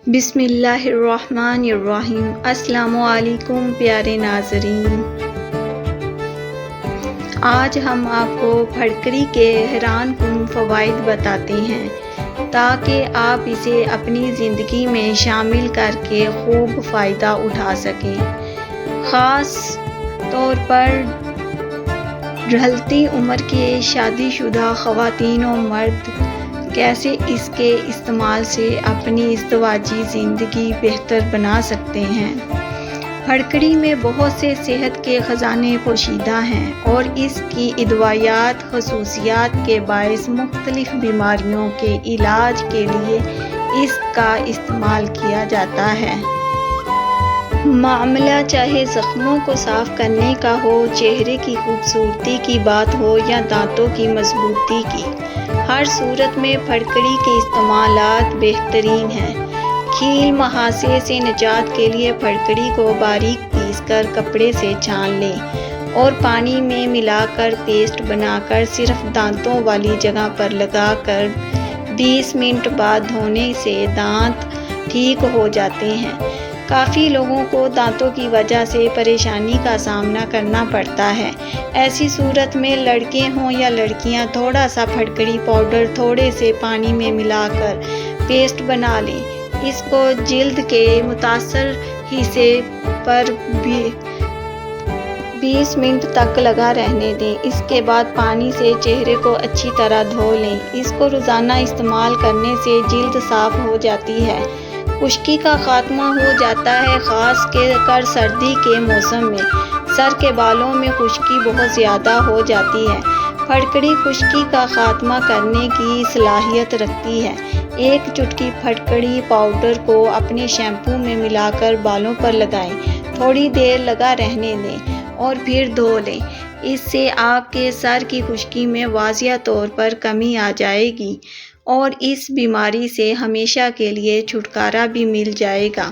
بسم اللہ الرحمن الرحیم۔ السلام علیکم پیارے ناظرین، آج ہم آپ کو پھٹکری کے حیران کن فوائد بتاتے ہیں تاکہ آپ اسے اپنی زندگی میں شامل کر کے خوب فائدہ اٹھا سکیں۔ خاص طور پر ڈھلتی عمر کے شادی شدہ خواتین و مرد کیسے اس کے استعمال سے اپنی ازدواجی زندگی بہتر بنا سکتے ہیں۔ پھٹکری میں بہت سے صحت کے خزانے پوشیدہ ہیں اور اس کی ادویاتی خصوصیات کے باعث مختلف بیماریوں کے علاج کے لیے اس کا استعمال کیا جاتا ہے۔ معاملہ چاہے زخموں کو صاف کرنے کا ہو، چہرے کی خوبصورتی کی بات ہو یا دانتوں کی مضبوطی کی، ہر صورت میں پھٹکری کے استعمالات بہترین ہیں۔ کیل مہاسے سے نجات کے لیے پھٹکری کو باریک پیس کر کپڑے سے چھان لیں اور پانی میں ملا کر پیسٹ بنا کر صرف دانتوں والی جگہ پر لگا کر 20 منٹ بعد دھونے سے دانت ٹھیک ہو جاتے ہیں۔ کافی لوگوں کو دانتوں کی وجہ سے پریشانی کا سامنا کرنا پڑتا ہے۔ ایسی صورت میں لڑکے ہوں یا لڑکیاں تھوڑا سا پھٹکری پاؤڈر تھوڑے سے پانی میں ملا کر پیسٹ بنا لیں۔ اس کو جلد کے متاثر حصے پر 20 منٹ تک لگا رہنے دیں۔ اس کے بعد پانی سے چہرے کو اچھی طرح دھو لیں۔ اس کو روزانہ استعمال کرنے سے جلد صاف ہو جاتی ہے، خشکی کا خاتمہ ہو جاتا ہے، خاص کر سردی کے موسم میں سر کے بالوں میں خشکی بہت زیادہ ہو جاتی ہے۔ پھٹکری خشکی کا خاتمہ کرنے کی صلاحیت رکھتی ہے۔ ایک چٹکی پھٹکری پاؤڈر کو اپنے شیمپو میں ملا کر بالوں پر لگائیں، تھوڑی دیر لگا رہنے دیں اور پھر دھو لیں۔ اس سے آپ کے سر کی خشکی میں واضح طور پر کمی آ جائے گی اور اس بیماری سے ہمیشہ کے لیے چھٹکارا بھی مل جائے گا۔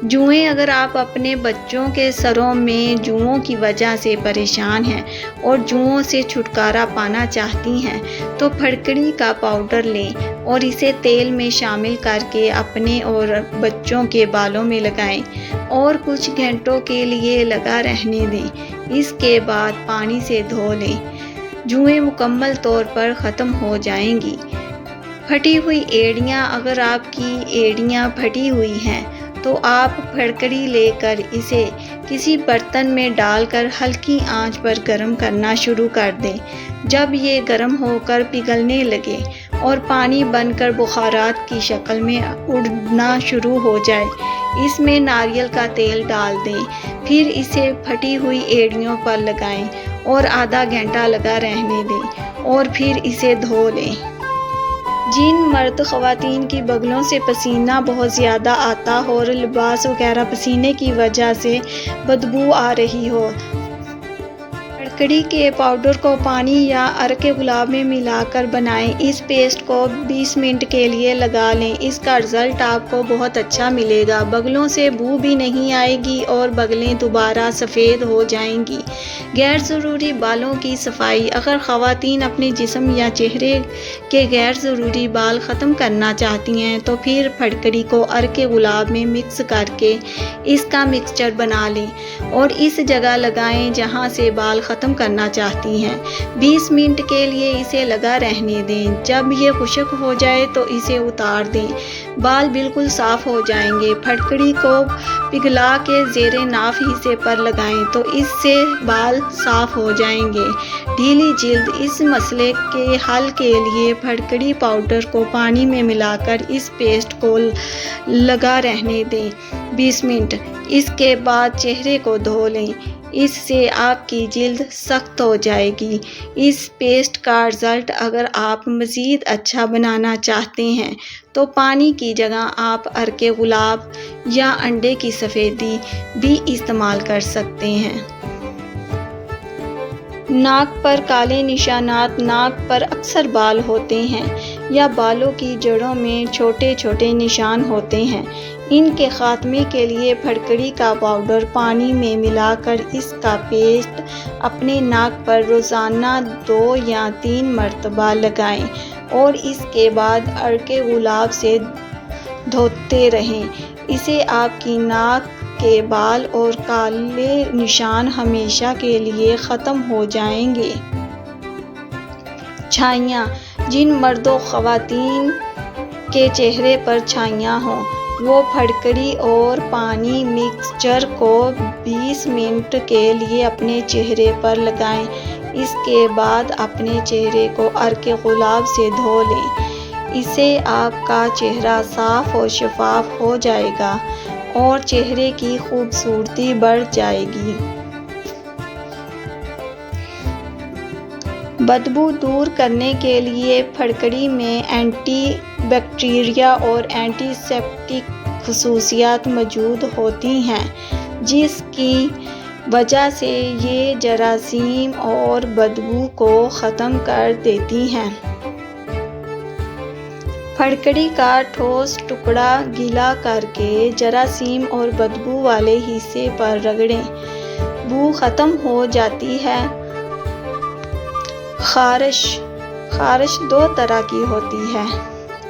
جوئیں، اگر آپ اپنے بچوں کے سروں میں جوؤں کی وجہ سے پریشان ہیں اور جوؤں سے چھٹکارا پانا چاہتی ہیں تو پھٹکری کا پاؤڈر لیں اور اسے تیل میں شامل کر کے اپنے اور بچوں کے بالوں میں لگائیں اور کچھ گھنٹوں کے لیے لگا رہنے دیں۔ اس کے بعد پانی سے دھو لیں۔ جوئیں مکمل طور پر ختم ہو جائیں گی۔ پھٹی ہوئی ایڑیاں، اگر آپ کی ایڑیاں پھٹی ہوئی ہیں تو آپ پھٹکری لے کر اسے کسی برتن میں ڈال کر ہلکی آنچ پر گرم کرنا شروع کر دیں۔ جب یہ گرم ہو کر پگھلنے لگے اور پانی بن کر بخارات کی شکل میں اڑنا شروع ہو جائے، اس میں ناریل کا تیل ڈال دیں۔ پھر اسے پھٹی ہوئی ایڑیوں پر لگائیں اور آدھا گھنٹہ لگا رہنے دیں اور پھر اسے دھو لیں۔ جن مرد خواتین کی بغلوں سے پسینہ بہت زیادہ آتا ہو اور لباس وغیرہ پسینے کی وجہ سے بدبو آ رہی ہو، پھٹکری کے پاؤڈر کو پانی یا عرق گلاب میں ملا کر بنائیں۔ اس پیسٹ کو 20 منٹ کے لیے لگا لیں۔ اس کا رزلٹ آپ کو بہت اچھا ملے گا۔ بغلوں سے بو بھی نہیں آئے گی اور بغلیں دوبارہ سفید ہو جائیں گی۔ غیر ضروری بالوں کی صفائی، اگر خواتین اپنے جسم یا چہرے کے غیر ضروری بال ختم کرنا چاہتی ہیں تو پھر پھٹکری کو عرق گلاب میں مکس کر کے اس کا مکسچر بنا لیں اور اس جگہ لگائیں جہاں سے بال ختم کرنا چاہتی ہیں۔ 20 منٹ کے لیے اسے لگا رہنے دیں۔ جب یہ خشک ہو جائے تو اسے اتار دیں۔ بال بالکل صاف ہو جائیں گے۔ پھٹکری کو پگھلا کے زیر ناف حصے پر لگائیں تو اس سے بال صاف ہو جائیں گے۔ ڈھیلی جلد، اس مسئلے کے حل کے لیے پھٹکری پاؤڈر کو پانی میں ملا کر اس پیسٹ کو لگا رہنے دیں 20 منٹ۔ اس کے بعد چہرے کو دھو لیں۔ اس سے آپ کی جلد سخت ہو جائے گی۔ اس پیسٹ کا رزلٹ اگر آپ مزید اچھا بنانا چاہتے ہیں تو پانی کی جگہ آپ عرق گلاب یا انڈے کی سفیدی بھی استعمال کر سکتے ہیں۔ ناک پر کالے نشانات، ناک پر اکثر بال ہوتے ہیں یا بالوں کی جڑوں میں چھوٹے چھوٹے نشان ہوتے ہیں۔ ان کے خاتمے کے لیے پھٹکری کا پاؤڈر پانی میں ملا کر اس کا پیسٹ اپنے ناک پر روزانہ 2 یا 3 مرتبہ لگائیں اور اس کے بعد عرق گلاب سے دھوتے رہیں، اس سے آپ کی ناک کے بال اور کالے نشان ہمیشہ کے لیے ختم ہو جائیں گے۔ چھائیاں، جن مرد و خواتین کے چہرے پر چھائیاں ہوں وہ پھٹکری اور پانی مکسچر کو 20 منٹ کے لیے اپنے چہرے پر لگائیں۔ اس کے بعد اپنے چہرے کو عرق گلاب سے دھو لیں، اس سے آپ کا چہرہ صاف اور شفاف ہو جائے گا اور چہرے کی خوبصورتی بڑھ جائے گی۔ بدبو دور کرنے کے لیے پھٹکری میں اینٹی بیکٹیریا اور اینٹی سیپٹک خصوصیات موجود ہوتی ہیں، جس کی وجہ سے یہ جراثیم اور بدبو کو ختم کر دیتی ہیں۔ پھٹکری کا ٹھوس ٹکڑا گیلا کر کے جراثیم اور بدبو والے حصے پر رگڑیں، بو ختم ہو جاتی ہے۔ خارش 2 طرح کی ہوتی ہے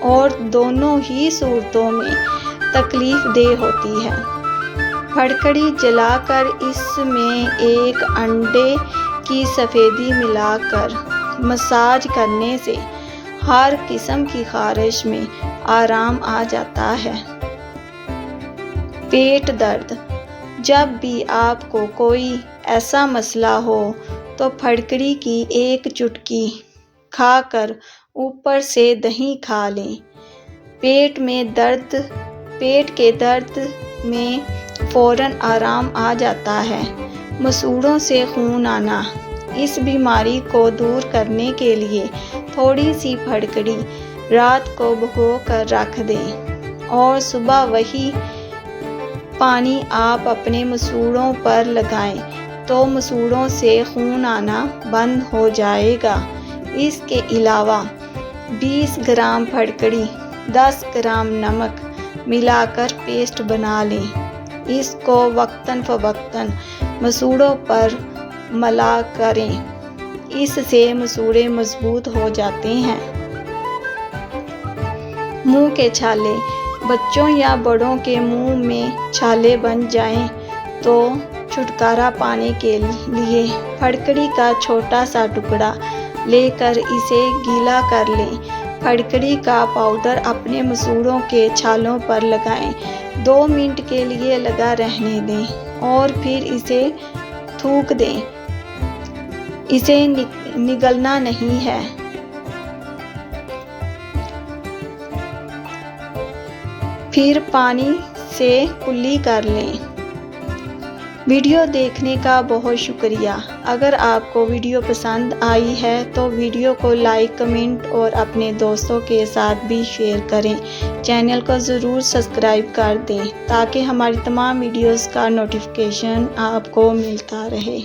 اور دونوں ہی صورتوں میں تکلیف دہ ہوتی ہے۔ پھٹکری جلا کر اس میں ایک انڈے کی سفیدی ملا کر مساج کرنے سے ہر قسم کی خارش میں آرام آ جاتا ہے۔ پیٹ درد، جب بھی آپ کو کوئی ایسا مسئلہ ہو تو پھٹکری کی ایک چٹکی کھا کر اوپر سے دہی کھا لیں۔ پیٹ کے درد میں فوراً آرام آ جاتا ہے۔ مسوڑھوں سے خون آنا، اس بیماری کو دور کرنے کے لیے تھوڑی سی پھٹکری رات کو بھگو کر رکھ دیں اور صبح وہی پانی آپ اپنے مسوڑھوں پر لگائیں تو مسوڑھوں سے خون آنا بند ہو جائے گا۔ اس کے علاوہ 20 گرام پھٹکری 10 گرام نمک ملا کر پیسٹ بنا لیں، اس کو وقتاً فوقتاً مسوڑھوں پر ملا کریں، اس سے مسوڑھے مضبوط ہو جاتے ہیں۔ منہ کے چھالے، بچوں یا بڑوں کے منہ میں چھالے بن جائیں تو چھٹکارا پانے کے لیے پھٹکری کا چھوٹا سا ٹکڑا لے کر اسے گیلا کر لیں۔ پھٹکری کا پاؤڈر اپنے مسوڑھوں کے چھالوں پر لگائیں، 2 منٹ کے لیے لگا رہنے دیں اور پھر اسے تھوک دیں، اسے نگلنا نہیں ہے۔ پھر پانی سے کلی کر لیں۔ ویڈیو دیکھنے کا بہت شکریہ۔ اگر آپ کو ویڈیو پسند آئی ہے تو ویڈیو کو لائک، کمنٹ اور اپنے دوستوں کے ساتھ بھی شیئر کریں۔ چینل کو ضرور سبسکرائب کر دیں تاکہ ہماری تمام ویڈیوز کا نوٹیفیکیشن آپ کو ملتا رہے۔